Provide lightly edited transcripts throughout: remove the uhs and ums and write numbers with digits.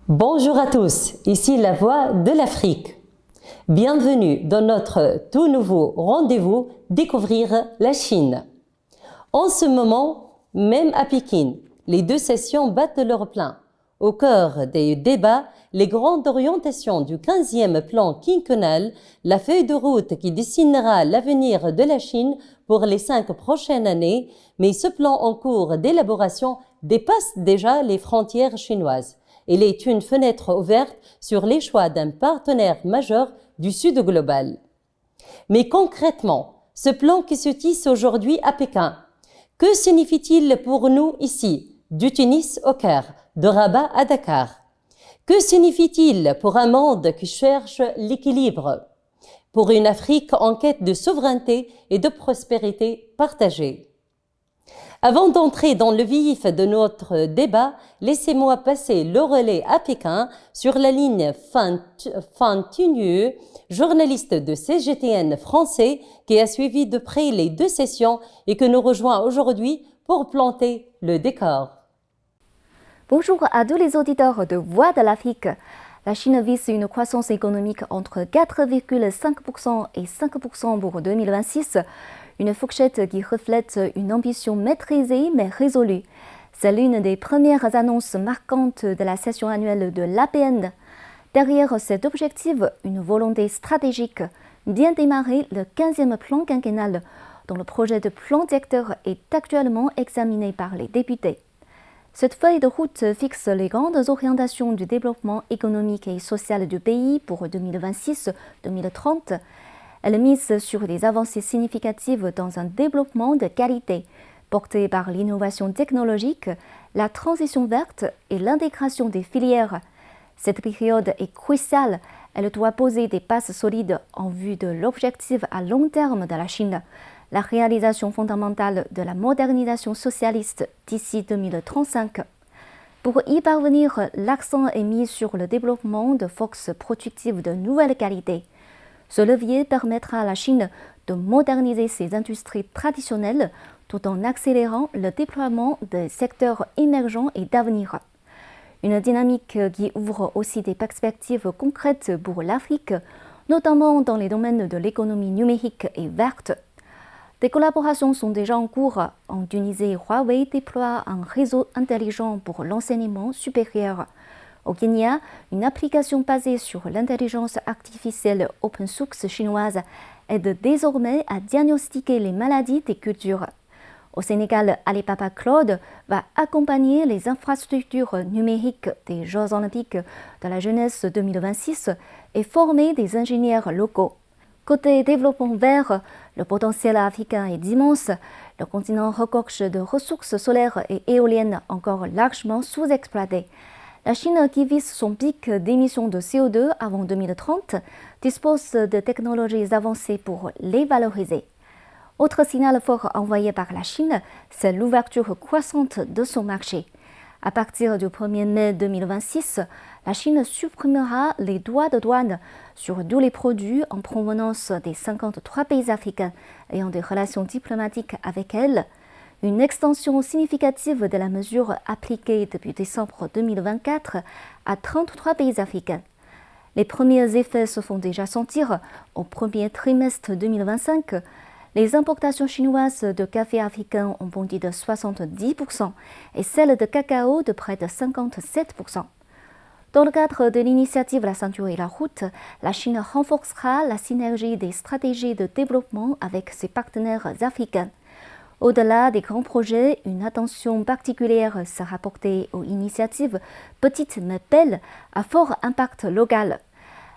Bonjour à tous, ici la Voix de l'Afrique. Bienvenue dans notre tout nouveau rendez-vous Découvrir la Chine. En ce moment, même à Pékin, les deux sessions battent leur plein. Au cœur des débats, les grandes orientations du 15e plan quinquennal, la feuille de route qui dessinera l'avenir de la Chine pour les 5 prochaines années, mais ce plan en cours d'élaboration dépasse déjà les frontières chinoises. Il est une fenêtre ouverte sur les choix d'un partenaire majeur du Sud global. Mais concrètement, ce plan qui se tisse aujourd'hui à Pékin, que signifie-t-il pour nous ici, du Tunis au Caire, de Rabat à Dakar? Que signifie-t-il pour un monde qui cherche l'équilibre, pour une Afrique en quête de souveraineté et de prospérité partagée? Avant d'entrer dans le vif de notre débat, laissez-moi passer le relais à Pékin sur la ligne Fan Tunieu, journaliste de CGTN français qui a suivi de près les deux sessions et que nous rejoint aujourd'hui pour planter le décor. Bonjour à tous les auditeurs de Voix de l'Afrique. La Chine vise une croissance économique entre 4,5% et 5% pour 2026. Une fourchette qui reflète une ambition maîtrisée mais résolue. C'est l'une des premières annonces marquantes de la session annuelle de l'APN. Derrière cet objectif, une volonté stratégique, bien démarrer le 15e plan quinquennal, dont le projet de plan directeur est actuellement examiné par les députés. Cette feuille de route fixe les grandes orientations du développement économique et social du pays pour 2026-2030. Elle mise sur des avancées significatives dans un développement de qualité, porté par l'innovation technologique, la transition verte et l'intégration des filières. Cette période est cruciale. Elle doit poser des bases solides en vue de l'objectif à long terme de la Chine, la réalisation fondamentale de la modernisation socialiste d'ici 2035. Pour y parvenir, l'accent est mis sur le développement de forces productives de nouvelle qualité. Ce levier permettra à la Chine de moderniser ses industries traditionnelles tout en accélérant le déploiement des secteurs émergents et d'avenir. Une dynamique qui ouvre aussi des perspectives concrètes pour l'Afrique, notamment dans les domaines de l'économie numérique et verte. Des collaborations sont déjà en cours. En Tunisie, Huawei déploie un réseau intelligent pour l'enseignement supérieur. Au Kenya, une application basée sur l'intelligence artificielle open source chinoise aide désormais à diagnostiquer les maladies des cultures. Au Sénégal, Alibaba Cloud va accompagner les infrastructures numériques des Jeux olympiques de la jeunesse 2026 et former des ingénieurs locaux. Côté développement vert, le potentiel africain est immense. Le continent regorge de ressources solaires et éoliennes encore largement sous-exploitées. La Chine, qui vise son pic d'émissions de CO2 avant 2030, dispose de technologies avancées pour les valoriser. Autre signal fort envoyé par la Chine, c'est l'ouverture croissante de son marché. À partir du 1er mai 2026, la Chine supprimera les droits de douane sur tous les produits en provenance des 53 pays africains ayant des relations diplomatiques avec elle. Une extension significative de la mesure appliquée depuis décembre 2024 à 33 pays africains. Les premiers effets se font déjà sentir au premier trimestre 2025. Les importations chinoises de café africain ont bondi de 70% et celles de cacao de près de 57%. Dans le cadre de l'initiative La ceinture et la route, la Chine renforcera la synergie des stratégies de développement avec ses partenaires africains. Au-delà des grands projets, une attention particulière sera portée aux initiatives petites mais belles à fort impact local.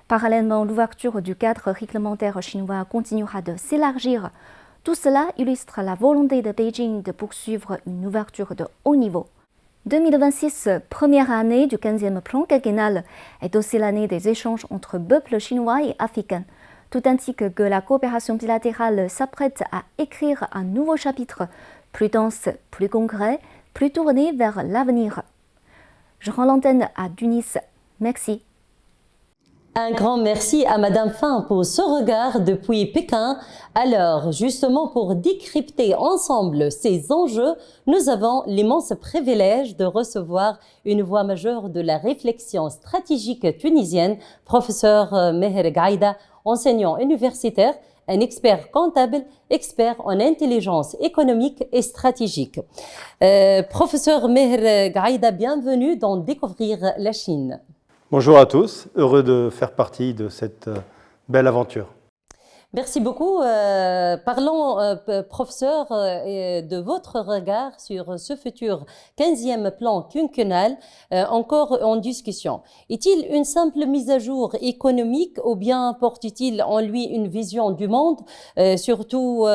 Parallèlement, l'ouverture du cadre réglementaire chinois continuera de s'élargir. Tout cela illustre la volonté de Beijing de poursuivre une ouverture de haut niveau. 2026, première année du 15e plan quinquennal, est aussi l'année des échanges entre peuples chinois et africains. Tout indique que la coopération bilatérale s'apprête à écrire un nouveau chapitre, plus dense, plus concret, plus tourné vers l'avenir. Je rends l'antenne à Tunis. Merci. Un grand merci à Madame Fan pour ce regard depuis Pékin. Alors, justement, pour décrypter ensemble ces enjeux, nous avons l'immense privilège de recevoir une voix majeure de la réflexion stratégique tunisienne, professeur Meher Gaïda, enseignant universitaire, un expert comptable, expert en intelligence économique et stratégique. Professeur Meher Gaïda, bienvenue dans Découvrir la Chine. Bonjour à tous, heureux de faire partie de cette belle aventure. Merci beaucoup. Parlons, professeur, de votre regard sur ce futur 15e plan quinquennal, encore en discussion. Est-il une simple mise à jour économique ou bien porte-t-il en lui une vision du monde, surtout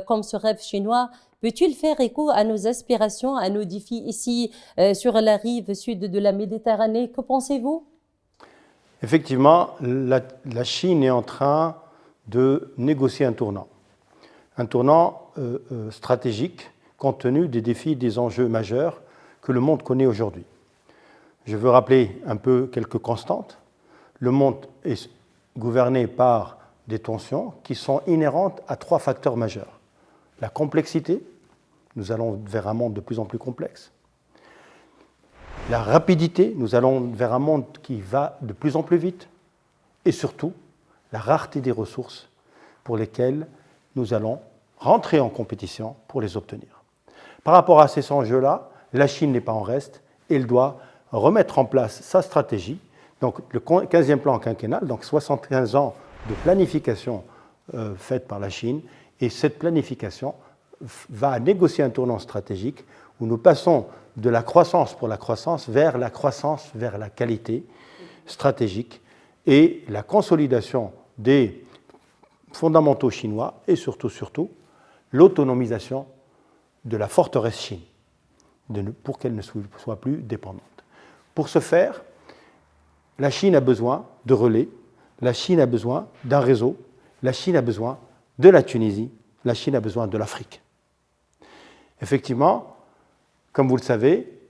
comme ce rêve chinois? Peut-il faire écho à nos aspirations, à nos défis ici sur la rive sud de la Méditerranée? Que pensez-vous? Effectivement, la Chine est en train de négocier un tournant stratégique compte tenu des défis et des enjeux majeurs que le monde connaît aujourd'hui. Je veux rappeler un peu quelques constantes. Le monde est gouverné par des tensions qui sont inhérentes à 3 facteurs majeurs. La complexité, nous allons vers un monde de plus en plus complexe. La rapidité, nous allons vers un monde qui va de plus en plus vite. Et surtout, la rareté des ressources pour lesquelles nous allons rentrer en compétition pour les obtenir. Par rapport à ces enjeux-là, la Chine n'est pas en reste. Elle doit remettre en place sa stratégie. Donc le 15e plan quinquennal, donc 75 ans de planification faite par la Chine. Et cette planification va négocier un tournant stratégique où nous passons de la croissance pour la croissance vers la croissance vers la qualité stratégique et la consolidation des fondamentaux chinois et surtout l'autonomisation de la forteresse Chine pour qu'elle ne soit plus dépendante. Pour ce faire, la Chine a besoin de relais, la Chine a besoin d'un réseau, la Chine a besoin de la Tunisie, la Chine a besoin de l'Afrique. Effectivement, comme vous le savez,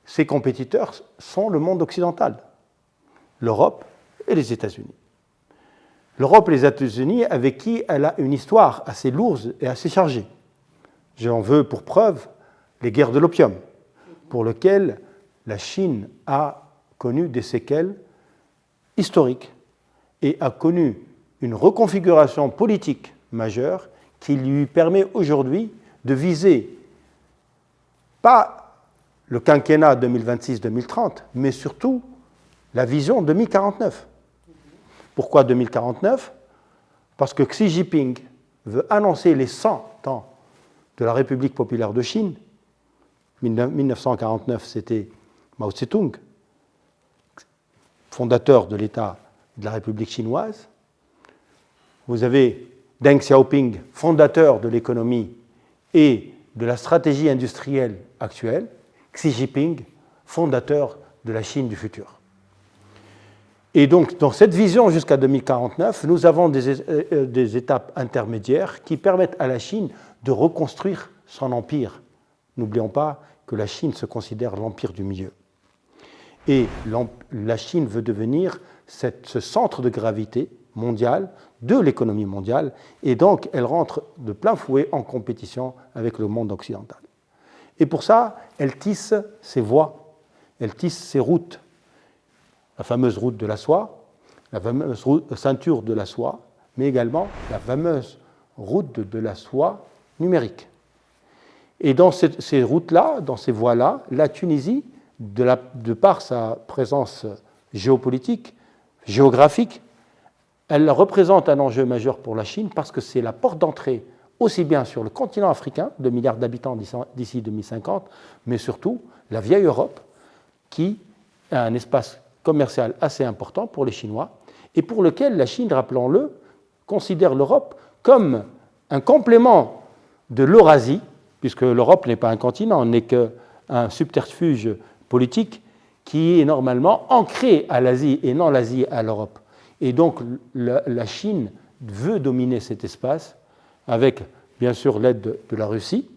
ses compétiteurs sont le monde occidental, l'Europe et les États-Unis. L'Europe et les États-Unis avec qui elle a une histoire assez lourde et assez chargée. J'en veux pour preuve les guerres de l'opium, pour lesquelles la Chine a connu des séquelles historiques et a connu une reconfiguration politique majeure qui lui permet aujourd'hui de viser pas le quinquennat 2026-2030, mais surtout la vision 2049. Pourquoi 2049 ? Parce que Xi Jinping veut annoncer les 100 ans de la République populaire de Chine. 1949, c'était Mao Tse-tung, fondateur de l'État de la République chinoise. Vous avez Deng Xiaoping, fondateur de l'économie et de la stratégie industrielle actuelle, Xi Jinping, fondateur de la Chine du futur. Et donc, dans cette vision jusqu'à 2049, nous avons des étapes intermédiaires qui permettent à la Chine de reconstruire son empire. N'oublions pas que la Chine se considère l'empire du milieu. Et la Chine veut devenir ce centre de gravité mondial de l'économie mondiale, et donc elle rentre de plein fouet en compétition avec le monde occidental. Et pour ça, elle tisse ses voies, elle tisse ses routes. La fameuse route de la soie, la fameuse ceinture de la soie, mais également la fameuse route de la soie numérique. Et dans ces routes-là, dans ces voies-là, la Tunisie, de par sa présence géopolitique, géographique, elle représente un enjeu majeur pour la Chine parce que c'est la porte d'entrée aussi bien sur le continent africain, 2 milliards d'habitants d'ici 2050, mais surtout la vieille Europe qui a un espace commercial assez important pour les Chinois et pour lequel la Chine, rappelons-le, considère l'Europe comme un complément de l'Eurasie, puisque l'Europe n'est pas un continent, n'est qu'un subterfuge politique qui est normalement ancré à l'Asie et non l'Asie à l'Europe. Et donc la Chine veut dominer cet espace avec, bien sûr, l'aide de la Russie,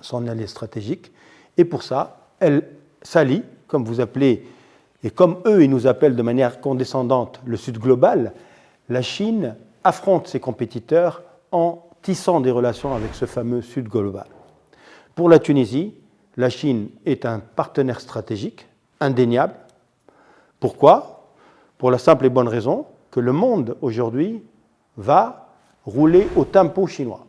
son allié stratégique, et pour ça, elle s'allie, comme vous appelez Et comme eux, ils nous appellent de manière condescendante le Sud global, la Chine affronte ses compétiteurs en tissant des relations avec ce fameux Sud global. Pour la Tunisie, la Chine est un partenaire stratégique, indéniable. Pourquoi? Pour la simple et bonne raison que le monde aujourd'hui va rouler au tempo chinois.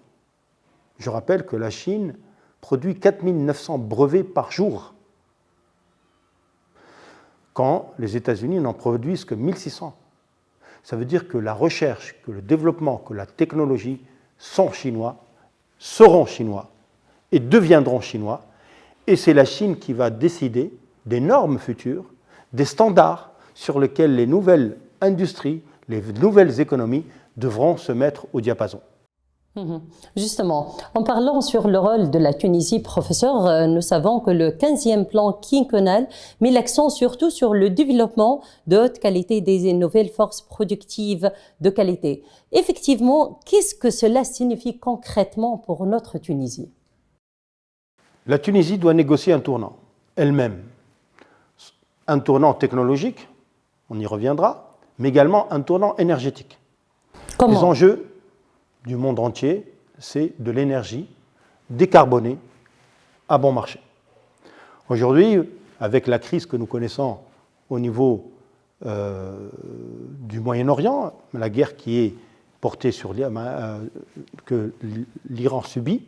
Je rappelle que la Chine produit 4900 brevets par jour, quand les États-Unis n'en produisent que 1600. Ça veut dire que la recherche, que le développement, que la technologie sont chinois, seront chinois et deviendront chinois. Et c'est la Chine qui va décider des normes futures, des standards sur lesquels les nouvelles industries, les nouvelles économies devront se mettre au diapason. Justement, en parlant sur le rôle de la Tunisie, professeur, nous savons que le 15e plan quinquennal met l'accent surtout sur le développement de haute qualité des nouvelles forces productives de qualité. Effectivement, qu'est-ce que cela signifie concrètement pour notre Tunisie? La Tunisie doit négocier un tournant, elle-même. Un tournant technologique, on y reviendra, mais également un tournant énergétique. Comment? Les enjeux du monde entier, c'est de l'énergie décarbonée à bon marché. Aujourd'hui, avec la crise que nous connaissons au niveau du Moyen-Orient, la guerre qui est portée sur que l'Iran subit,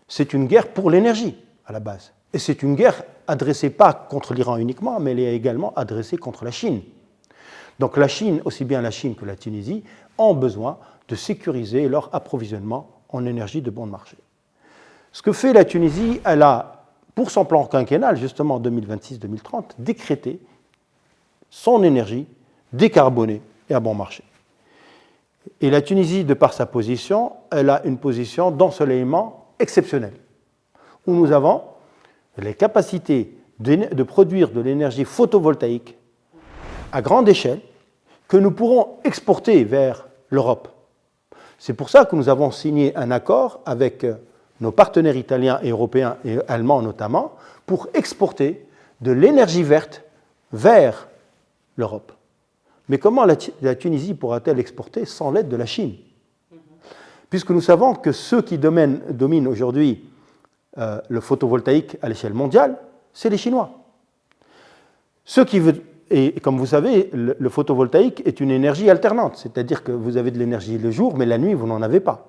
c'est une guerre pour l'énergie à la base. Et c'est une guerre adressée pas contre l'Iran uniquement, mais elle est également adressée contre la Chine. Donc la Chine, aussi bien la Chine que la Tunisie, ont besoin de sécuriser leur approvisionnement en énergie de bon marché. Ce que fait la Tunisie, elle a, pour son plan quinquennal, justement en 2026-2030, décrété son énergie décarbonée et à bon marché. Et la Tunisie, de par sa position, elle a une position d'ensoleillement exceptionnelle, où nous avons les capacités de produire de l'énergie photovoltaïque à grande échelle que nous pourrons exporter vers l'Europe. C'est pour ça que nous avons signé un accord avec nos partenaires italiens et européens et allemands notamment pour exporter de l'énergie verte vers l'Europe. Mais comment la Tunisie pourra-t-elle exporter sans l'aide de la Chine? Puisque nous savons que ceux qui dominent aujourd'hui le photovoltaïque à l'échelle mondiale, c'est les Chinois. Et comme vous savez, le photovoltaïque est une énergie alternante, c'est-à-dire que vous avez de l'énergie le jour, mais la nuit, vous n'en avez pas.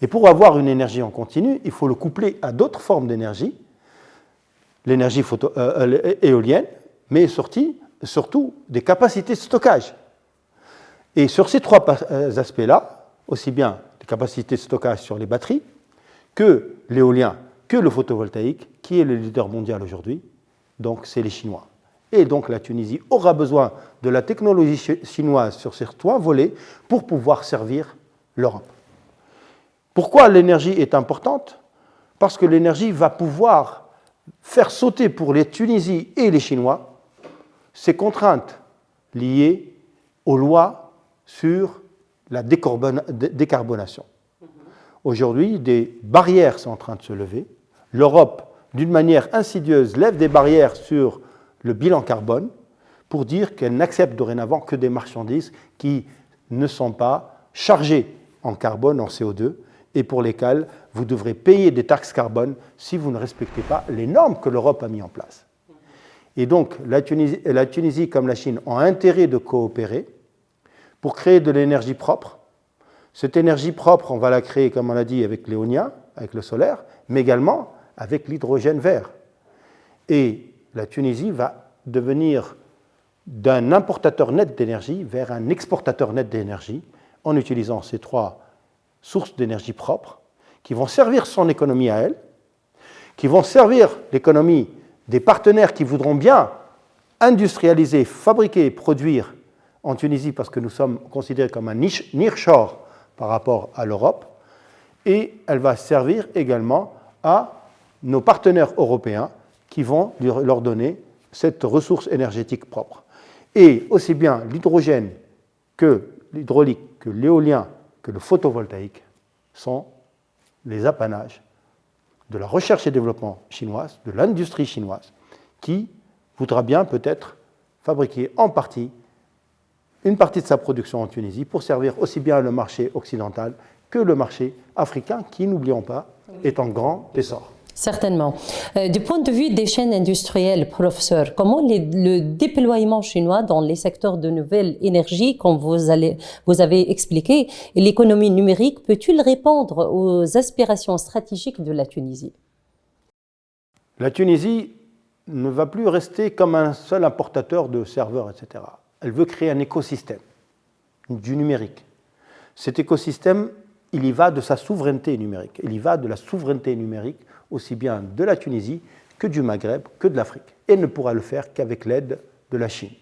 Et pour avoir une énergie en continu, il faut le coupler à d'autres formes d'énergie, l'énergie éolienne, mais surtout des capacités de stockage. Et sur ces trois aspects-là, aussi bien les capacités de stockage sur les batteries, que l'éolien, que le photovoltaïque, qui est le leader mondial aujourd'hui, donc c'est les Chinois. Et donc la Tunisie aura besoin de la technologie chinoise sur ces trois volets pour pouvoir servir l'Europe. Pourquoi l'énergie est importante? Parce que l'énergie va pouvoir faire sauter pour les Tunisiens et les Chinois ces contraintes liées aux lois sur la décarbonation. Aujourd'hui, des barrières sont en train de se lever. L'Europe, d'une manière insidieuse, lève des barrières sur le bilan carbone pour dire qu'elle n'accepte dorénavant que des marchandises qui ne sont pas chargées en carbone, en CO2, et pour lesquelles vous devrez payer des taxes carbone si vous ne respectez pas les normes que l'Europe a mises en place. Et donc, la Tunisie comme la Chine ont intérêt de coopérer pour créer de l'énergie propre. Cette énergie propre, on va la créer, comme on l'a dit, avec l'éolien, avec le solaire, mais également avec l'hydrogène vert. Et la Tunisie va devenir d'un importateur net d'énergie vers un exportateur net d'énergie en utilisant ces trois sources d'énergie propres qui vont servir son économie à elle, qui vont servir l'économie des partenaires qui voudront bien industrialiser, fabriquer, produire en Tunisie parce que nous sommes considérés comme un nearshore par rapport à l'Europe, et elle va servir également à nos partenaires européens qui vont leur donner cette ressource énergétique propre. Et aussi bien l'hydrogène que l'hydraulique, que l'éolien, que le photovoltaïque sont les apanages de la recherche et développement chinoise, de l'industrie chinoise, qui voudra bien peut-être fabriquer en partie, une partie de sa production en Tunisie pour servir aussi bien le marché occidental que le marché africain qui, n'oublions pas, est en grand essor. Certainement. Du point de vue des chaînes industrielles, professeur, comment le déploiement chinois dans les secteurs de nouvelles énergies, comme vous avez expliqué, et l'économie numérique peut-il répondre aux aspirations stratégiques de la Tunisie? La Tunisie ne va plus rester comme un seul importateur de serveurs, etc. Elle veut créer un écosystème du numérique. Cet écosystème, il y va de sa souveraineté numérique. Il y va de la souveraineté numérique aussi bien de la Tunisie que du Maghreb, que de l'Afrique. Et elle ne pourra le faire qu'avec l'aide de la Chine.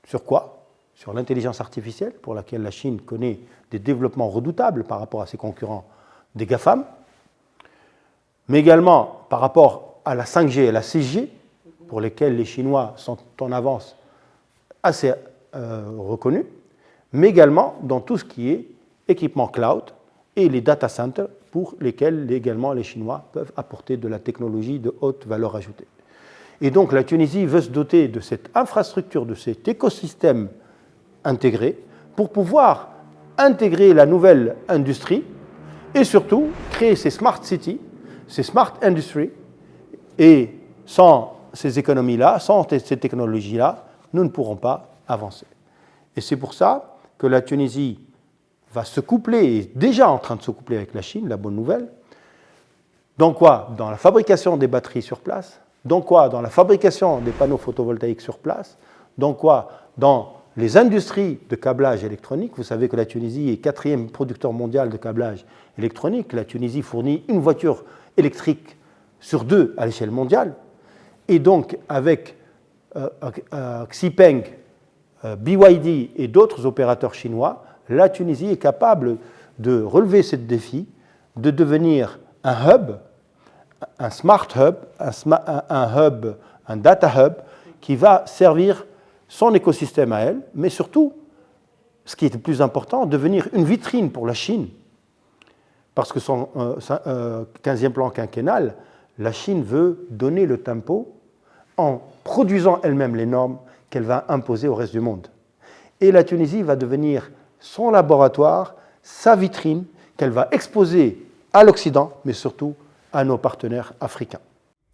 Sur quoi? Sur l'intelligence artificielle, pour laquelle la Chine connaît des développements redoutables par rapport à ses concurrents des GAFAM, mais également par rapport à la 5G et la 6G, pour lesquelles les Chinois sont en avance assez reconnus, mais également dans tout ce qui est équipement cloud et les data centers, pour lesquels également les Chinois peuvent apporter de la technologie de haute valeur ajoutée. Et donc la Tunisie veut se doter de cette infrastructure, de cet écosystème intégré, pour pouvoir intégrer la nouvelle industrie et surtout créer ces smart cities, ces smart industries. Et sans ces économies-là, sans ces technologies-là, nous ne pourrons pas avancer. Et c'est pour ça que la Tunisie va se coupler, et est déjà en train de se coupler avec la Chine, la bonne nouvelle. Dans quoi? Dans la fabrication des batteries sur place. Dans quoi? Dans la fabrication des panneaux photovoltaïques sur place. Dans quoi? Dans les industries de câblage électronique. Vous savez que la Tunisie est 4e producteur mondial de câblage électronique. La Tunisie fournit une voiture électrique sur 2 à l'échelle mondiale. Et donc, avec Xipeng, BYD et d'autres opérateurs chinois, la Tunisie est capable de relever ce défi, de devenir un hub, un smart hub, un data hub, qui va servir son écosystème à elle, mais surtout, ce qui est le plus important, devenir une vitrine pour la Chine. Parce que son 15e plan quinquennal, la Chine veut donner le tempo en produisant elle-même les normes qu'elle va imposer au reste du monde. Et la Tunisie va devenir son laboratoire, sa vitrine, qu'elle va exposer à l'Occident, mais surtout à nos partenaires africains.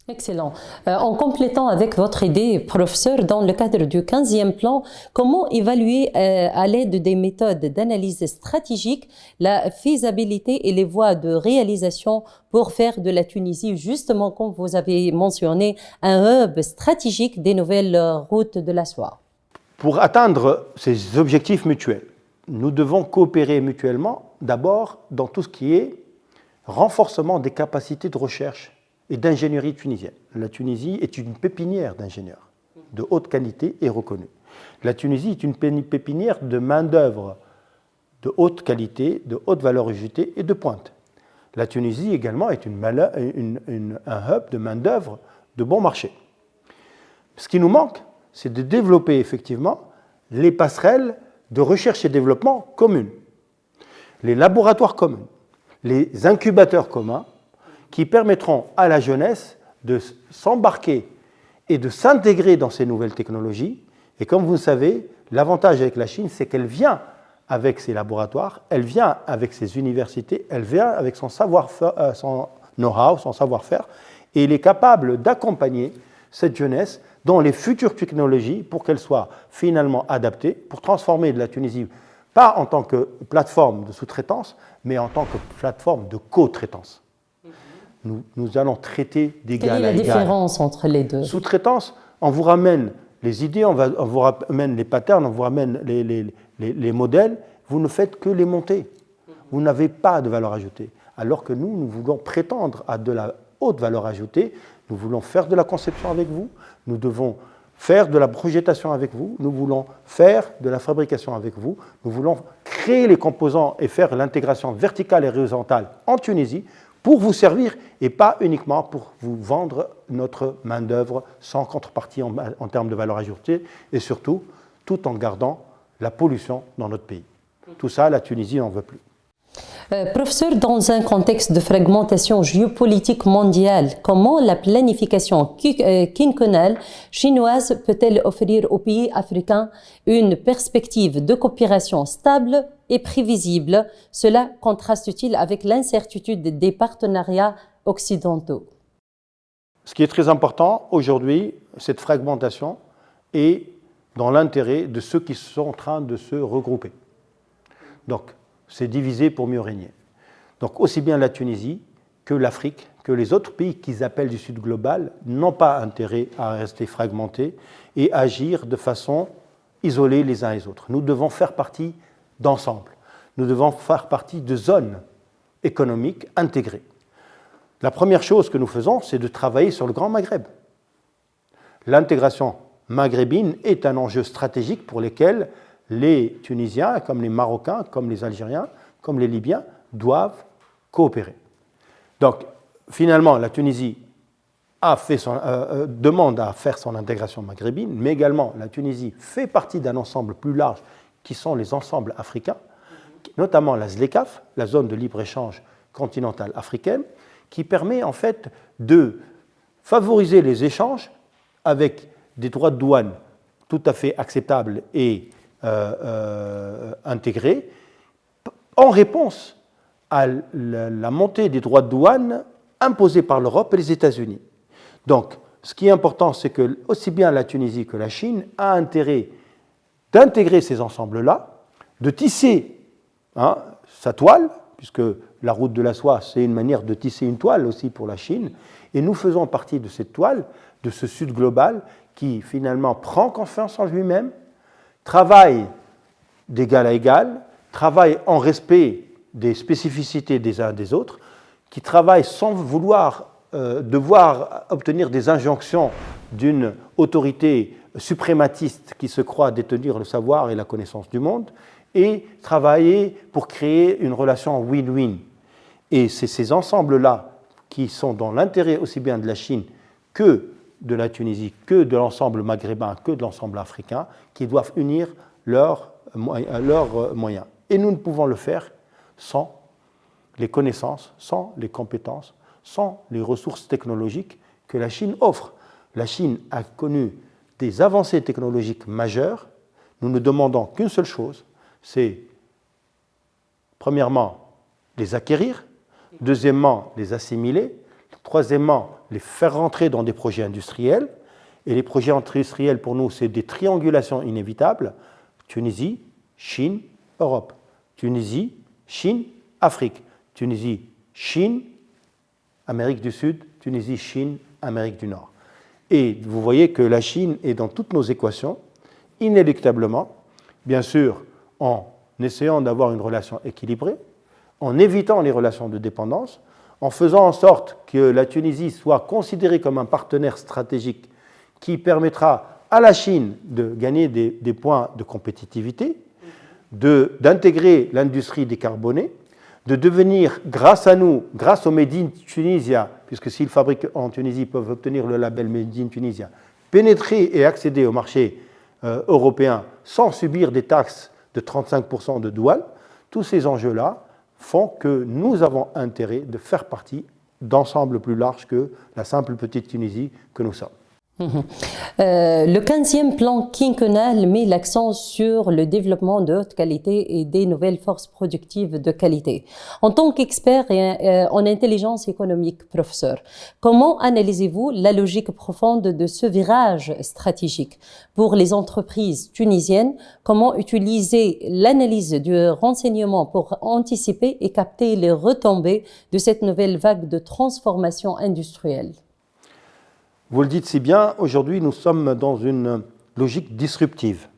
Excellent. En complétant avec votre idée, professeur, dans le cadre du 15e plan, comment évaluer à l'aide des méthodes d'analyse stratégique la faisabilité et les voies de réalisation pour faire de la Tunisie, justement, comme vous avez mentionné, un hub stratégique des nouvelles routes de la soie? Pour atteindre ces objectifs mutuels, nous devons coopérer mutuellement, d'abord dans tout ce qui est renforcement des capacités de recherche et d'ingénierie tunisienne. La Tunisie est une pépinière d'ingénieurs de haute qualité et reconnue. La Tunisie est une pépinière de main-d'œuvre de haute qualité, de haute valeur ajoutée et de pointe. La Tunisie également est un hub de main-d'œuvre de bon marché. Ce qui nous manque, c'est de développer effectivement les passerelles de recherche et développement communes, les laboratoires communs, les incubateurs communs qui permettront à la jeunesse de s'embarquer et de s'intégrer dans ces nouvelles technologies. Et comme vous le savez, l'avantage avec la Chine, c'est qu'elle vient avec ses laboratoires, elle vient avec ses universités, elle vient avec son savoir-faire, son know-how, son savoir-faire, et elle est capable d'accompagner cette jeunesse dans les futures technologies pour qu'elles soient finalement adaptées, pour transformer de la Tunisie, pas en tant que plateforme de sous-traitance, mais en tant que plateforme de co-traitance. Nous allons traiter d'égal à égal. Quelle est la différence entre les deux? Sous-traitance, on vous ramène les idées, on vous ramène les patterns, on vous ramène les modèles, vous ne faites que les monter. Vous n'avez pas de valeur ajoutée. Alors que nous voulons prétendre à de la haute valeur ajoutée, nous voulons faire de la conception avec vous, nous devons faire de la projetation avec vous, nous voulons faire de la fabrication avec vous, nous voulons créer les composants et faire l'intégration verticale et horizontale en Tunisie pour vous servir et pas uniquement pour vous vendre notre main-d'œuvre sans contrepartie en termes de valeur ajoutée et surtout tout en gardant la pollution dans notre pays. Tout ça, la Tunisie n'en veut plus. Professeur, dans un contexte de fragmentation géopolitique mondiale, comment la planification quinquennale chinoise peut-elle offrir aux pays africains une perspective de coopération stable et prévisible? Cela contraste-t-il avec l'incertitude des partenariats occidentaux? Ce qui est très important aujourd'hui, cette fragmentation est dans l'intérêt de ceux qui sont en train de se regrouper. Donc, c'est diviser pour mieux régner. Donc, aussi bien la Tunisie que l'Afrique, que les autres pays qu'ils appellent du Sud global, n'ont pas intérêt à rester fragmentés et agir de façon isolée les uns les autres. Nous devons faire partie d'ensemble. Nous devons faire partie de zones économiques intégrées. La première chose que nous faisons, c'est de travailler sur le Grand Maghreb. L'intégration maghrébine est un enjeu stratégique pour lequel les Tunisiens, comme les Marocains, comme les Algériens, comme les Libyens, doivent coopérer. Donc, finalement, la Tunisie demande à faire son intégration maghrébine, mais également la Tunisie fait partie d'un ensemble plus large qui sont les ensembles africains, notamment la ZLECAf, la zone de libre-échange continentale africaine, qui permet en fait de favoriser les échanges avec des droits de douane tout à fait acceptables et intégrés, en réponse à la montée des droits de douane imposés par l'Europe et les États-Unis. Donc, ce qui est important, c'est que aussi bien la Tunisie que la Chine a intérêt d'intégrer ces ensembles-là, de tisser sa toile, puisque la route de la soie, c'est une manière de tisser une toile aussi pour la Chine, et nous faisons partie de cette toile, de ce Sud global, qui finalement prend confiance en lui-même, travaille d'égal à égal, travaille en respect des spécificités des uns des autres, qui travaille sans vouloir devoir obtenir des injonctions d'une autorité suprématiste qui se croit détenir le savoir et la connaissance du monde, et travailler pour créer une relation win-win. Et c'est ces ensembles-là qui sont dans l'intérêt aussi bien de la Chine que de la Tunisie, que de l'ensemble maghrébin, que de l'ensemble africain, qui doivent unir leurs moyens. Et nous ne pouvons le faire sans les connaissances, sans les compétences, sans les ressources technologiques que la Chine offre. La Chine a connu des avancées technologiques majeures. Nous ne demandons qu'une seule chose, c'est premièrement les acquérir, deuxièmement les assimiler, troisièmement les faire rentrer dans des projets industriels. Et les projets industriels pour nous, c'est des triangulations inévitables. Tunisie, Chine, Europe. Tunisie, Chine, Afrique. Tunisie, Chine, Amérique du Sud. Tunisie, Chine, Amérique du Nord. Et vous voyez que la Chine est dans toutes nos équations, inéluctablement, bien sûr en essayant d'avoir une relation équilibrée, en évitant les relations de dépendance, en faisant en sorte que la Tunisie soit considérée comme un partenaire stratégique qui permettra à la Chine de gagner des points de compétitivité, d'intégrer l'industrie décarbonée, de devenir, grâce à nous, grâce au Made in Tunisia, puisque s'ils fabriquent en Tunisie, peuvent obtenir le label Made in Tunisia, pénétrer et accéder au marché européen sans subir des taxes de 35% de douane, tous ces enjeux-là font que nous avons intérêt de faire partie d'ensembles plus larges que la simple petite Tunisie que nous sommes. Le 15e plan quinquennal met l'accent sur le développement de haute qualité et des nouvelles forces productives de qualité. En tant qu'expert en intelligence économique, professeur, comment analysez-vous la logique profonde de ce virage stratégique? Pour les entreprises tunisiennes, comment utiliser l'analyse du renseignement pour anticiper et capter les retombées de cette nouvelle vague de transformation industrielle? Vous le dites si bien, aujourd'hui nous sommes dans une logique disruptive.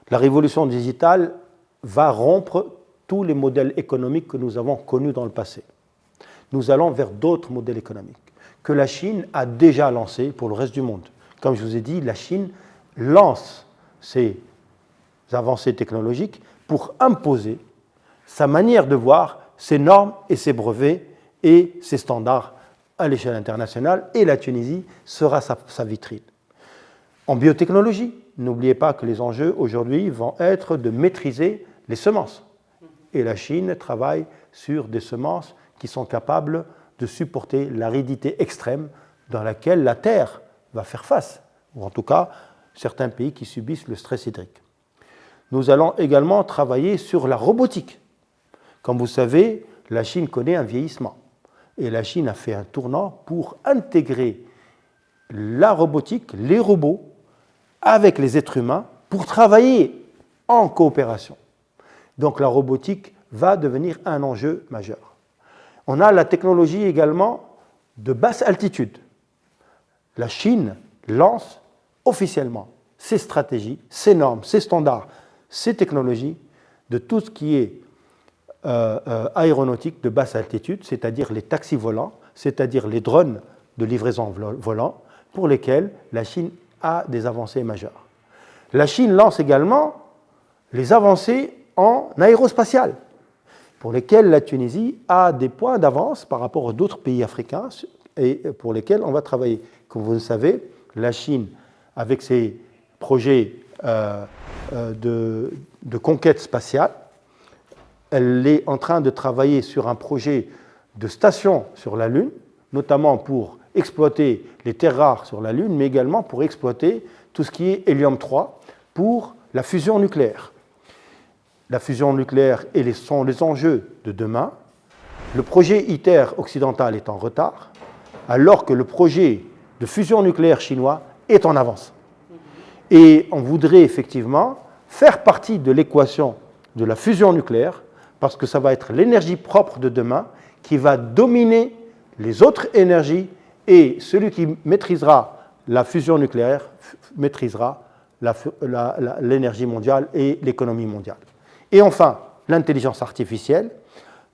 La révolution digitale va rompre tous les modèles économiques que nous avons connus dans le passé. Nous allons vers d'autres modèles économiques que la Chine a déjà lancés pour le reste du monde. Comme je vous ai dit, la Chine lance ses avancées technologiques pour imposer sa manière de voir, ses normes et ses brevets et ses standards à l'échelle internationale, et la Tunisie sera sa vitrine. En biotechnologie, n'oubliez pas que les enjeux aujourd'hui vont être de maîtriser les semences. et la Chine travaillent sur des semences qui sont capables de supporter l'aridité extrême dans laquelle la Terre va faire face, ou en tout cas certains pays qui subissent le stress hydrique. Nous allons également travailler sur la robotique. Comme vous savez, la Chine connaît un vieillissement et la Chine a fait un tournant pour intégrer la robotique, les robots, avec les êtres humains pour travailler en coopération. Donc la robotique va devenir un enjeu majeur. On a la technologie également de basse altitude. La Chine lance officiellement ses stratégies, ses normes, ses standards, ses technologies de tout ce qui est aéronautique de basse altitude, c'est-à-dire les taxis volants, c'est-à-dire les drones de livraison volant, pour lesquels la Chine a des avancées majeures. La Chine lance également les avancées en aérospatial, pour lesquelles la Tunisie a des points d'avance par rapport à d'autres pays africains et pour lesquels on va travailler. Comme vous le savez, la Chine, avec ses projets de conquête spatiale, elle est en train de travailler sur un projet de station sur la Lune, notamment pour exploiter les terres rares sur la Lune, mais également pour exploiter tout ce qui est hélium-3 pour la fusion nucléaire. La fusion nucléaire sont les enjeux de demain. Le projet ITER occidental est en retard, alors que le projet de fusion nucléaire chinois est en avance. Et on voudrait effectivement faire partie de l'équation de la fusion nucléaire, parce que ça va être l'énergie propre de demain qui va dominer les autres énergies, et celui qui maîtrisera la fusion nucléaire maîtrisera l'énergie mondiale et l'économie mondiale. Et enfin, l'intelligence artificielle.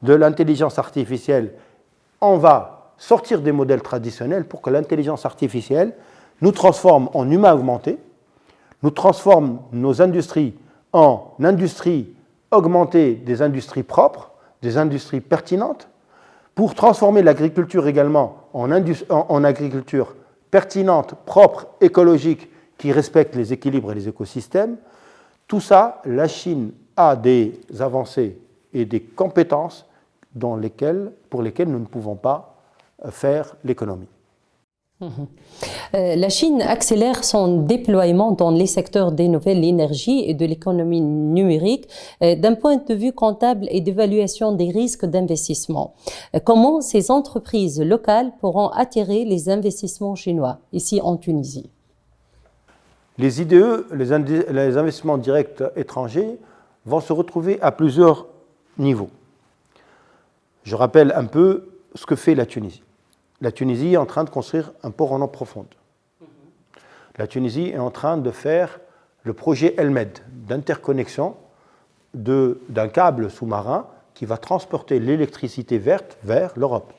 De l'intelligence artificielle, on va sortir des modèles traditionnels pour que l'intelligence artificielle nous transforme en humains augmentés, nous transforme nos industries en industries augmentées, des industries propres, des industries pertinentes, pour transformer l'agriculture également en agriculture pertinente, propre, écologique, qui respecte les équilibres et les écosystèmes. Tout ça, la Chine a des avancées et des compétences pour lesquelles nous ne pouvons pas faire l'économie. La Chine accélère son déploiement dans les secteurs des nouvelles énergies et de l'économie numérique d'un point de vue comptable et d'évaluation des risques d'investissement. Comment ces entreprises locales pourront attirer les investissements chinois ici en Tunisie? Les IDE, les investissements directs étrangers, vont se retrouver à plusieurs niveaux. Je rappelle un peu ce que fait la Tunisie. La Tunisie est en train de construire un port en eau profonde. La Tunisie est en train de faire le projet ELMED, d'interconnexion d'un câble sous-marin qui va transporter l'électricité verte vers l'Europe.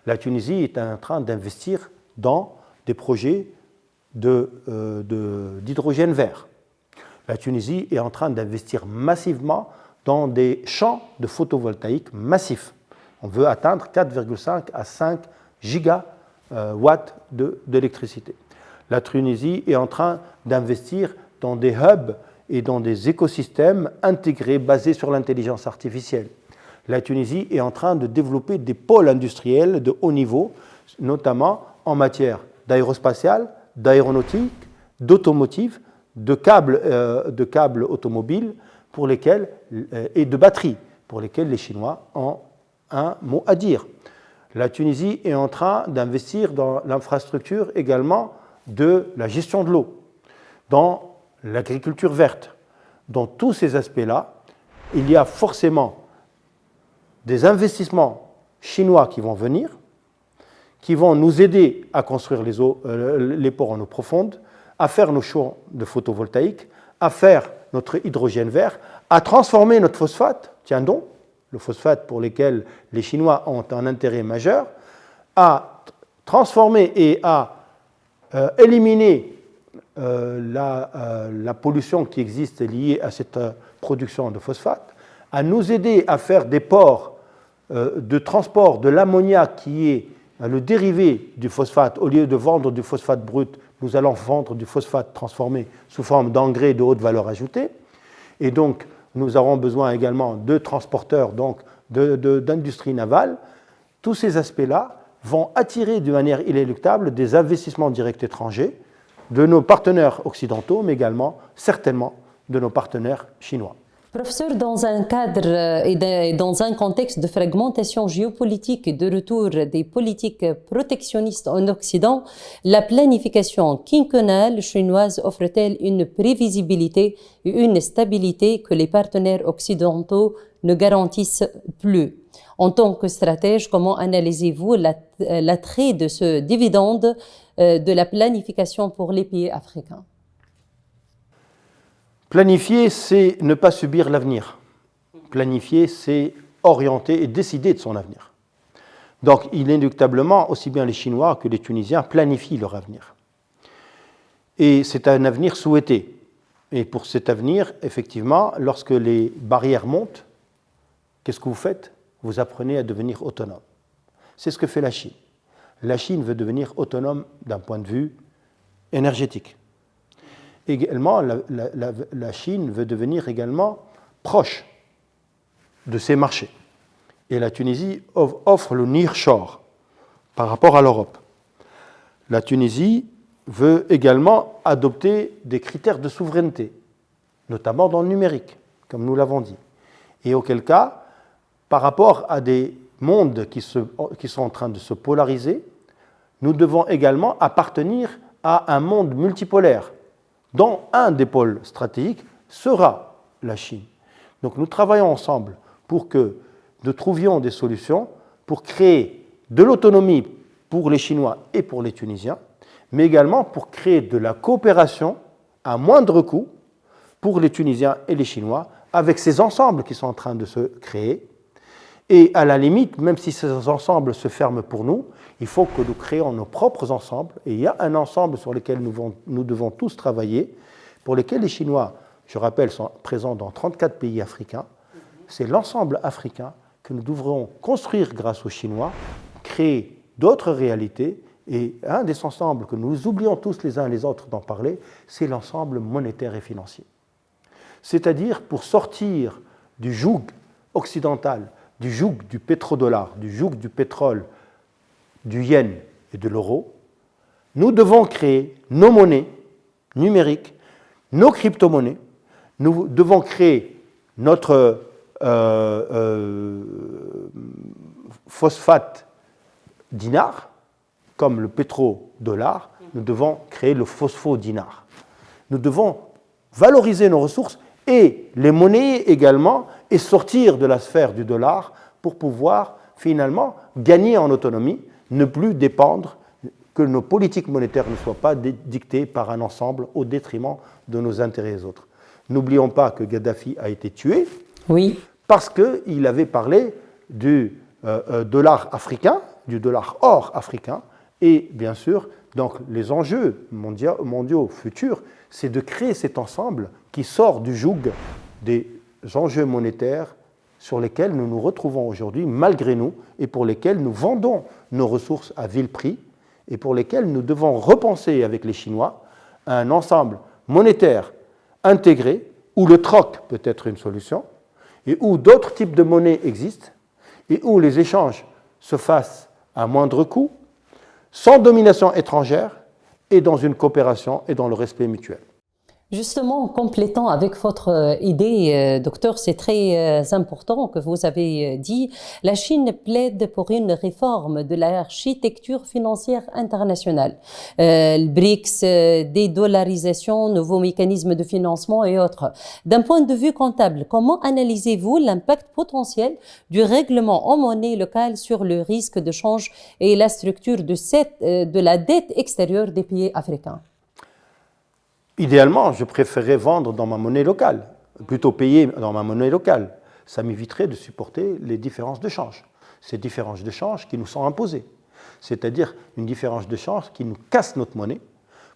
La Tunisie est en train d'investir dans des projets d'hydrogène vert. La Tunisie est en train d'investir massivement dans des champs de photovoltaïque massifs. On veut atteindre 4,5 à 5 gigawatts d'électricité. La Tunisie est en train d'investir dans des hubs et dans des écosystèmes intégrés basés sur l'intelligence artificielle. La Tunisie est en train de développer des pôles industriels de haut niveau, notamment en matière d'aérospatiale, d'aéronautique, d'automotive, de câbles automobiles pour lesquels, et de batteries pour lesquels les Chinois ont un mot à dire. La Tunisie est en train d'investir dans l'infrastructure également de la gestion de l'eau, dans l'agriculture verte. Dans tous ces aspects-là, il y a forcément des investissements chinois qui vont venir, qui vont nous aider à construire les ports en eau profonde, à faire nos champs de photovoltaïque, à faire notre hydrogène vert, à transformer notre phosphate, tiens donc, le phosphate pour lequel les Chinois ont un intérêt majeur, à transformer et à éliminer la pollution qui existe liée à cette production de phosphate, à nous aider à faire des ports de transport de l'ammoniac qui est le dérivé du phosphate. Au lieu de vendre du phosphate brut, nous allons vendre du phosphate transformé sous forme d'engrais de haute valeur ajoutée. Et donc, nous aurons besoin également de transporteurs, donc d'industrie navale. Tous ces aspects-là vont attirer de manière inéluctable des investissements directs étrangers de nos partenaires occidentaux, mais également certainement de nos partenaires chinois. Professeur, dans un cadre et dans un contexte de fragmentation géopolitique et de retour des politiques protectionnistes en Occident, la planification quinquennale chinoise offre-t-elle une prévisibilité et une stabilité que les partenaires occidentaux ne garantissent plus? En tant que stratège, comment analysez-vous l'attrait de ce dividende de la planification pour les pays africains? Planifier, c'est ne pas subir l'avenir. Planifier, c'est orienter et décider de son avenir. Donc, inéluctablement, aussi bien les Chinois que les Tunisiens planifient leur avenir. Et c'est un avenir souhaité. Et pour cet avenir, effectivement, lorsque les barrières montent, qu'est-ce que vous faites? Vous apprenez à devenir autonome. C'est ce que fait la Chine. La Chine veut devenir autonome d'un point de vue énergétique. Également, la Chine veut devenir également proche de ses marchés. Et la Tunisie offre le nearshore par rapport à l'Europe. La Tunisie veut également adopter des critères de souveraineté, notamment dans le numérique, comme nous l'avons dit. Et auquel cas, par rapport à des mondes qui sont en train de se polariser, nous devons également appartenir à un monde multipolaire, dont un des pôles stratégiques sera la Chine. Donc nous travaillons ensemble pour que nous trouvions des solutions pour créer de l'autonomie pour les Chinois et pour les Tunisiens, mais également pour créer de la coopération à moindre coût pour les Tunisiens et les Chinois, avec ces ensembles qui sont en train de se créer. Et à la limite, même si ces ensembles se ferment pour nous, il faut que nous créions nos propres ensembles. Et il y a un ensemble sur lequel nous devons tous travailler, pour lesquels les Chinois, je rappelle, sont présents dans 34 pays africains. C'est l'ensemble africain que nous devrons construire grâce aux Chinois, créer d'autres réalités. Et un des ensembles que nous oublions tous les uns les autres d'en parler, c'est l'ensemble monétaire et financier. C'est-à-dire pour sortir du joug occidental, du joug du pétrodollar, du joug du pétrole, du yen et de l'euro, nous devons créer nos monnaies numériques, nos crypto-monnaies, nous devons créer notre phosphate dinar, comme le pétrodollar, nous devons créer le phosphodinar. Nous devons valoriser nos ressources et les monnaies également, et sortir de la sphère du dollar pour pouvoir finalement gagner en autonomie, ne plus dépendre, que nos politiques monétaires ne soient pas dictées par un ensemble au détriment de nos intérêts autres. N'oublions pas que Kadhafi a été tué parce qu'il avait parlé du dollar africain, du dollar or africain, et bien sûr, donc les enjeux mondiaux futurs, c'est de créer cet ensemble qui sort du joug des enjeux monétaires sur lesquels nous nous retrouvons aujourd'hui, malgré nous, et pour lesquels nous vendons nos ressources à vil prix, et pour lesquels nous devons repenser avec les Chinois un ensemble monétaire intégré, où le troc peut être une solution, et où d'autres types de monnaies existent, et où les échanges se fassent à moindre coût, sans domination étrangère, et dans une coopération et dans le respect mutuel. Justement, en complétant avec votre idée, docteur, c'est très important que vous avez dit, la Chine plaide pour une réforme de l'architecture financière internationale. Le BRICS, dédollarisation, nouveaux mécanismes de financement et autres. D'un point de vue comptable, comment analysez-vous l'impact potentiel du règlement en monnaie locale sur le risque de change et la structure de la dette extérieure des pays africains? Idéalement, je préférerais vendre dans ma monnaie locale, plutôt payer dans ma monnaie locale. Ça m'éviterait de supporter les différences de change. Ces différences de change qui nous sont imposées. C'est-à-dire une différence de change qui nous casse notre monnaie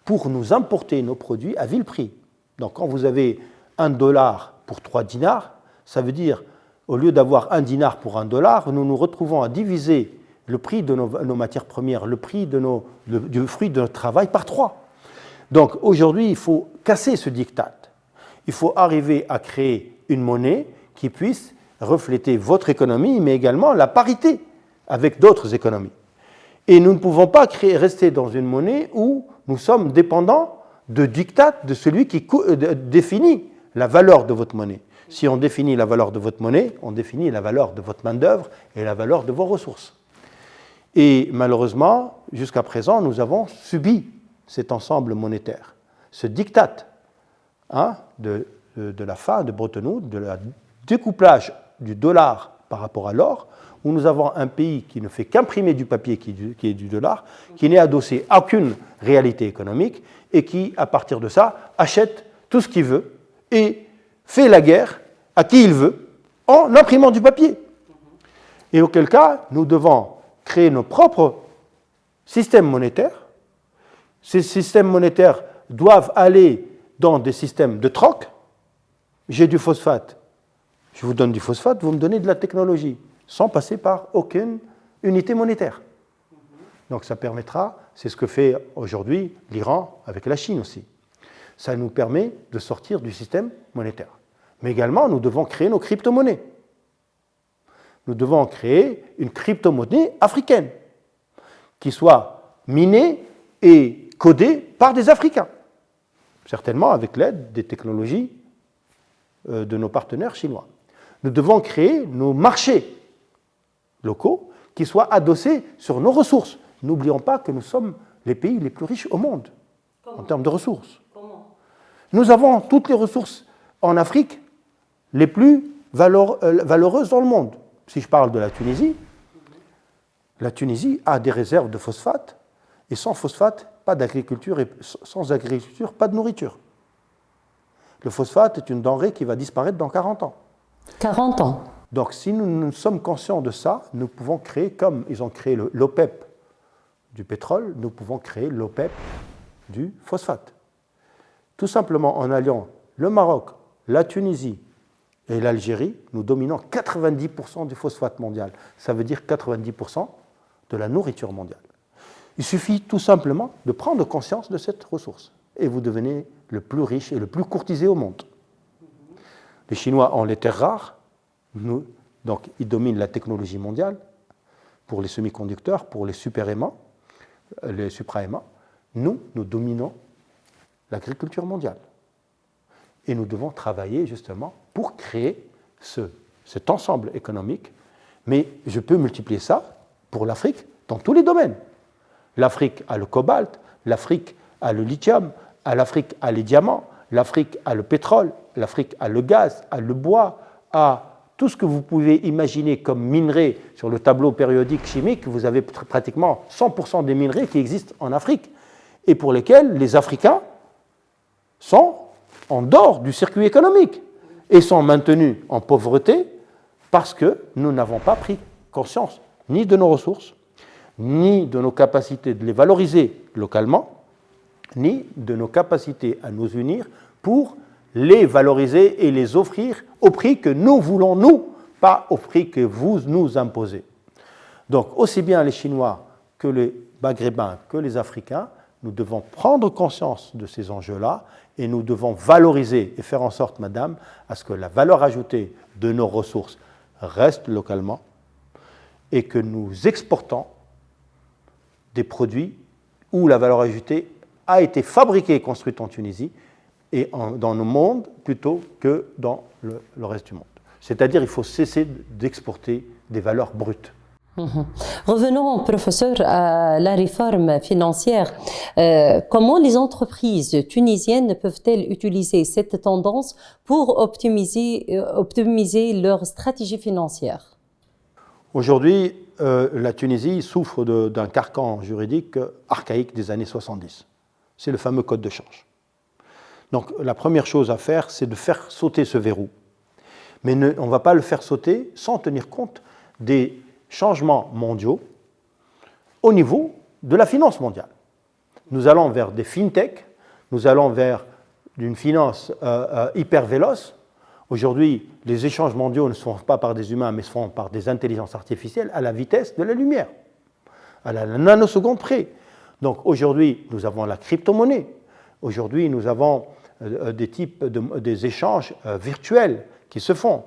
pour nous importer nos produits à vil prix. Donc quand vous avez $1 pour 3 dinars, ça veut dire, au lieu d'avoir 1 dinar pour $1, nous nous retrouvons à diviser le prix de nos matières premières, le prix du fruit de notre travail par 3. Donc aujourd'hui, il faut casser ce diktat. Il faut arriver à créer une monnaie qui puisse refléter votre économie, mais également la parité avec d'autres économies. Et nous ne pouvons pas rester dans une monnaie où nous sommes dépendants de diktat de celui qui définit la valeur de votre monnaie. Si on définit la valeur de votre monnaie, on définit la valeur de votre main-d'œuvre et la valeur de vos ressources. Et malheureusement, jusqu'à présent, nous avons subi cet ensemble monétaire, ce diktat de la fin de Bretton Woods, de la découplage du dollar par rapport à l'or, où nous avons un pays qui ne fait qu'imprimer du papier qui est du dollar, qui n'est adossé à aucune réalité économique et qui, à partir de ça, achète tout ce qu'il veut et fait la guerre à qui il veut en imprimant du papier. Et auquel cas, nous devons créer nos propres systèmes monétaires. Ces systèmes monétaires doivent aller dans des systèmes de troc. J'ai du phosphate, je vous donne du phosphate, vous me donnez de la technologie, sans passer par aucune unité monétaire. Donc ça permettra, c'est ce que fait aujourd'hui l'Iran avec la Chine aussi. Ça nous permet de sortir du système monétaire. Mais également, nous devons créer nos crypto-monnaies. Nous devons créer une crypto-monnaie africaine qui soit minée et codée par des Africains, certainement avec l'aide des technologies de nos partenaires chinois. Nous devons créer nos marchés locaux qui soient adossés sur nos ressources. N'oublions pas que nous sommes les pays les plus riches au monde en termes de ressources. Nous avons toutes les ressources en Afrique les plus valeureuses dans le monde. Si je parle de la Tunisie a des réserves de phosphate, et sans phosphate, pas d'agriculture, et sans agriculture, pas de nourriture. Le phosphate est une denrée qui va disparaître dans 40 ans. 40 ans. Donc si nous sommes conscients de ça, nous pouvons créer, comme ils ont créé l'OPEP du pétrole, nous pouvons créer l'OPEP du phosphate. Tout simplement en alliant le Maroc, la Tunisie et l'Algérie, nous dominons 90% du phosphate mondial. Ça veut dire 90% de la nourriture mondiale. Il suffit tout simplement de prendre conscience de cette ressource et vous devenez le plus riche et le plus courtisé au monde. Les Chinois ont les terres rares, donc ils dominent la technologie mondiale pour les semi-conducteurs, pour les supra-aimants. Nous dominons l'agriculture mondiale. Et nous devons travailler justement pour créer cet ensemble économique. Mais je peux multiplier ça pour l'Afrique dans tous les domaines. L'Afrique a le cobalt, l'Afrique a le lithium, l'Afrique a les diamants, l'Afrique a le pétrole, l'Afrique a le gaz, a le bois, a tout ce que vous pouvez imaginer comme minerais sur le tableau périodique chimique. Vous avez pratiquement 100% des minerais qui existent en Afrique et pour lesquels les Africains sont en dehors du circuit économique et sont maintenus en pauvreté parce que nous n'avons pas pris conscience ni de nos ressources, ni de nos capacités de les valoriser localement, ni de nos capacités à nous unir pour les valoriser et les offrir au prix que nous voulons, nous, pas au prix que vous nous imposez. Donc, aussi bien les Chinois que les Maghrébins que les Africains, nous devons prendre conscience de ces enjeux-là et nous devons valoriser et faire en sorte, madame, à ce que la valeur ajoutée de nos ressources reste localement et que nous exportons des produits où la valeur ajoutée a été fabriquée et construite en Tunisie et dans le monde plutôt que dans le reste du monde. C'est-à-dire qu'il faut cesser d'exporter des valeurs brutes. Revenons, professeur, à la réforme financière. Comment les entreprises tunisiennes peuvent-elles utiliser cette tendance pour optimiser leur stratégie financière? Aujourd'hui, la Tunisie souffre d'un carcan juridique archaïque des années 70. C'est le fameux code de change. Donc la première chose à faire, c'est de faire sauter ce verrou. Mais on ne va pas le faire sauter sans tenir compte des changements mondiaux au niveau de la finance mondiale. Nous allons vers des fintech, nous allons vers une finance hyper véloce. Aujourd'hui, les échanges mondiaux ne se font pas par des humains, mais se font par des intelligences artificielles à la vitesse de la lumière, à la nanoseconde près. Donc aujourd'hui, nous avons la crypto-monnaie. Aujourd'hui, nous avons des échanges virtuels qui se font.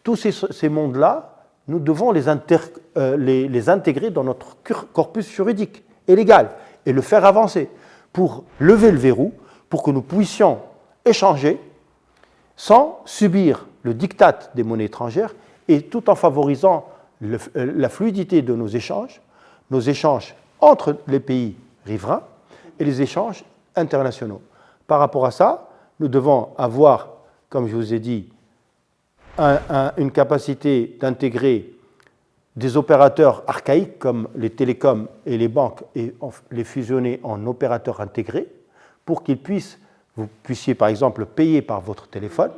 Tous ces mondes-là, nous devons les intégrer dans notre corpus juridique et légal et le faire avancer pour lever le verrou, pour que nous puissions échanger sans subir le diktat des monnaies étrangères et tout en favorisant la fluidité de nos échanges entre les pays riverains et les échanges internationaux. Par rapport à ça, nous devons avoir, comme je vous ai dit, une capacité d'intégrer des opérateurs archaïques comme les télécoms et les banques et les fusionner en opérateurs intégrés pour vous puissiez par exemple payer par votre téléphone,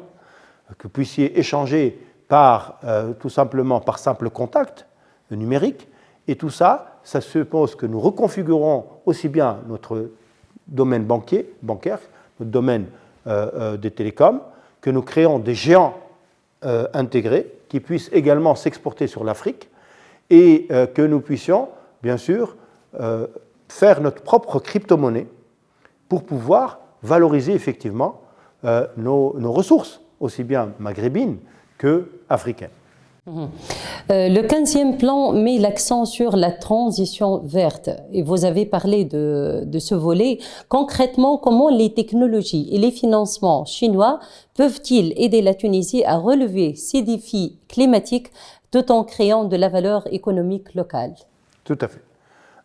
que vous puissiez échanger tout simplement par simple contact numérique. Et tout ça, ça suppose que nous reconfigurons aussi bien notre domaine bancaire, notre domaine des télécoms, que nous créons des géants intégrés qui puissent également s'exporter sur l'Afrique et que nous puissions, bien sûr, faire notre propre crypto-monnaie pour pouvoir valoriser effectivement nos ressources, aussi bien maghrébines que africaines. Le 15e plan met l'accent sur la transition verte et vous avez parlé de ce volet. Concrètement, comment les technologies et les financements chinois peuvent-ils aider la Tunisie à relever ces défis climatiques tout en créant de la valeur économique locale? Tout à fait.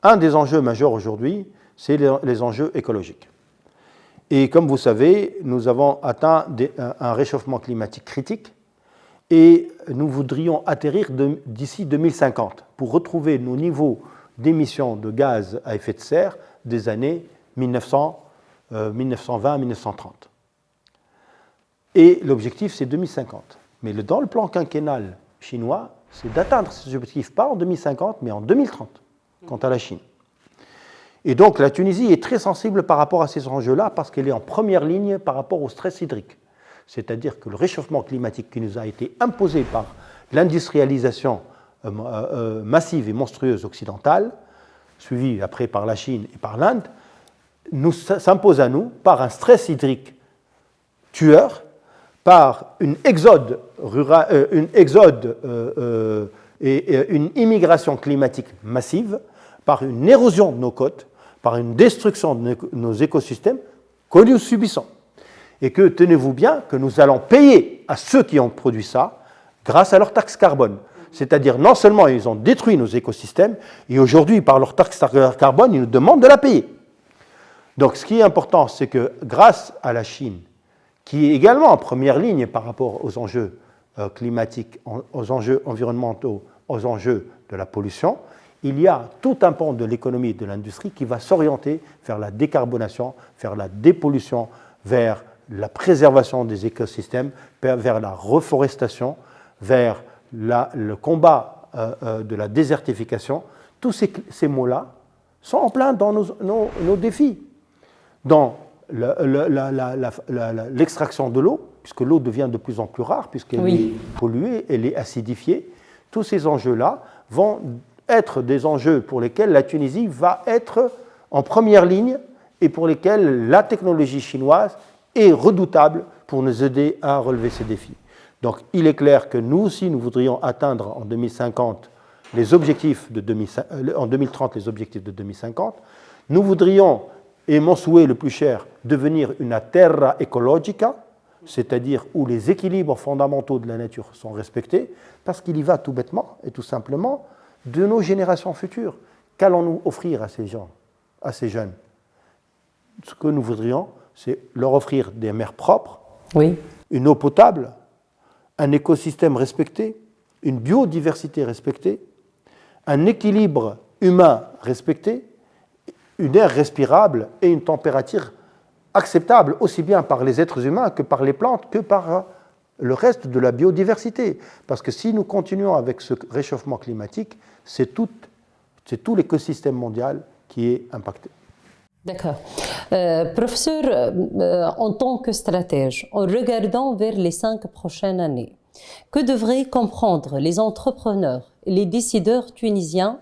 Un des enjeux majeurs aujourd'hui, c'est les enjeux écologiques. Et comme vous savez, nous avons atteint un réchauffement climatique critique et nous voudrions atterrir d'ici 2050 pour retrouver nos niveaux d'émissions de gaz à effet de serre des années 1920-1930. Et l'objectif, c'est 2050. Mais dans le plan quinquennal chinois, c'est d'atteindre ces objectifs, pas en 2050, mais en 2030, quant à la Chine. Et donc la Tunisie est très sensible par rapport à ces enjeux-là parce qu'elle est en première ligne par rapport au stress hydrique. C'est-à-dire que le réchauffement climatique qui nous a été imposé par l'industrialisation massive et monstrueuse occidentale, suivie après par la Chine et par l'Inde, s'impose à nous par un stress hydrique tueur, par une exode et une immigration climatique massive, par une érosion de nos côtes, par une destruction de nos écosystèmes que nous subissons. Et que, tenez-vous bien, que nous allons payer à ceux qui ont produit ça grâce à leur taxe carbone. C'est-à-dire, non seulement ils ont détruit nos écosystèmes, et aujourd'hui, par leur taxe carbone, ils nous demandent de la payer. Donc, ce qui est important, c'est que grâce à la Chine, qui est également en première ligne par rapport aux enjeux climatiques, aux enjeux environnementaux, aux enjeux de la pollution, il y a tout un pan de l'économie et de l'industrie qui va s'orienter vers la décarbonation, vers la dépollution, vers la préservation des écosystèmes, vers la reforestation, vers le combat de la désertification. Tous ces mots-là sont en plein dans nos défis. Dans l'extraction de l'eau, puisque l'eau devient de plus en plus rare, puisqu'elle est polluée, elle est acidifiée. Tous ces enjeux-là vont être des enjeux pour lesquels la Tunisie va être en première ligne et pour lesquels la technologie chinoise est redoutable pour nous aider à relever ces défis. Donc il est clair que nous aussi, nous voudrions atteindre en 2050 les objectifs en 2030 les objectifs de 2050. Nous voudrions, et mon souhait le plus cher, devenir une terra ecologica, c'est-à-dire où les équilibres fondamentaux de la nature sont respectés, parce qu'il y va tout bêtement et tout simplement de nos générations futures. Qu'allons-nous offrir à ces gens, à ces jeunes? Ce que nous voudrions, c'est leur offrir des mers propres, une eau potable, un écosystème respecté, une biodiversité respectée, un équilibre humain respecté, une air respirable et une température acceptable aussi bien par les êtres humains que par les plantes, que par le reste de la biodiversité. Parce que si nous continuons avec ce réchauffement climatique, c'est tout l'écosystème mondial qui est impacté. D'accord. Professeur, en tant que stratège, en regardant vers les 5 prochaines années, que devraient comprendre les entrepreneurs et les décideurs tunisiens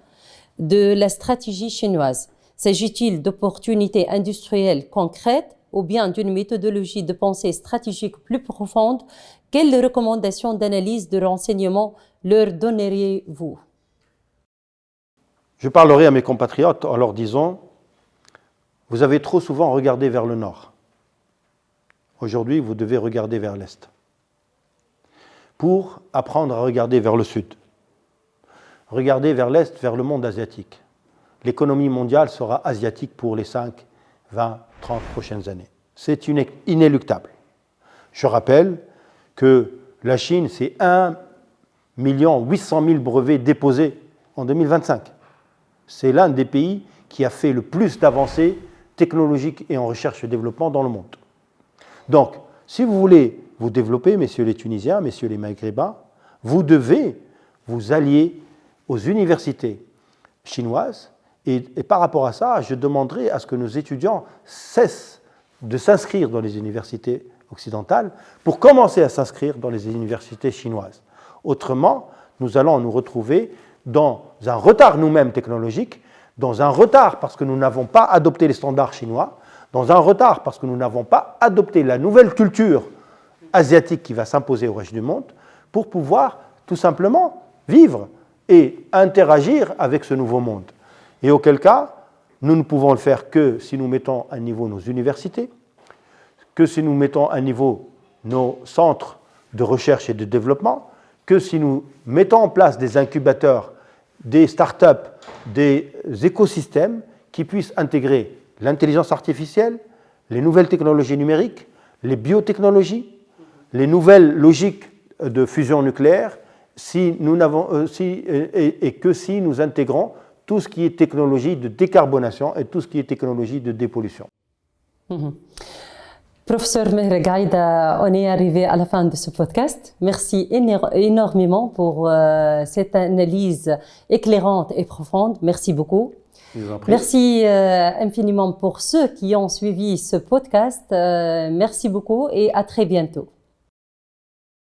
de la stratégie chinoise? S'agit-il d'opportunités industrielles concrètes ou bien d'une méthodologie de pensée stratégique plus profonde, quelles recommandations d'analyse de renseignement leur donneriez-vous? Je parlerai à mes compatriotes en leur disant, vous avez trop souvent regardé vers le nord. Aujourd'hui, vous devez regarder vers l'est pour apprendre à regarder vers le sud. Regardez vers l'est, vers le monde asiatique. L'économie mondiale sera asiatique pour les 5, 20, 30 prochaines années. C'est inéluctable. Je rappelle que la Chine, c'est 1 800 000 brevets déposés en 2025. C'est l'un des pays qui a fait le plus d'avancées technologiques et en recherche et développement dans le monde. Donc, si vous voulez vous développer, messieurs les Tunisiens, messieurs les Maghrébins, vous devez vous allier aux universités chinoises. Et par rapport à ça, je demanderai à ce que nos étudiants cessent de s'inscrire dans les universités occidentales pour commencer à s'inscrire dans les universités chinoises. Autrement, nous allons nous retrouver dans un retard nous-mêmes technologique, dans un retard parce que nous n'avons pas adopté les standards chinois, dans un retard parce que nous n'avons pas adopté la nouvelle culture asiatique qui va s'imposer au reste du monde pour pouvoir tout simplement vivre et interagir avec ce nouveau monde. Et auquel cas, nous ne pouvons le faire que si nous mettons à niveau nos universités, que si nous mettons à niveau nos centres de recherche et de développement, que si nous mettons en place des incubateurs, des start-up, des écosystèmes qui puissent intégrer l'intelligence artificielle, les nouvelles technologies numériques, les biotechnologies, les nouvelles logiques de fusion nucléaire, et que si nous intégrons tout ce qui est technologie de décarbonation et tout ce qui est technologie de dépollution. Professeur Meher Gaïda, on est arrivé à la fin de ce podcast. Merci énormément pour cette analyse éclairante et profonde. Merci beaucoup. Merci infiniment pour ceux qui ont suivi ce podcast. Merci beaucoup et à très bientôt.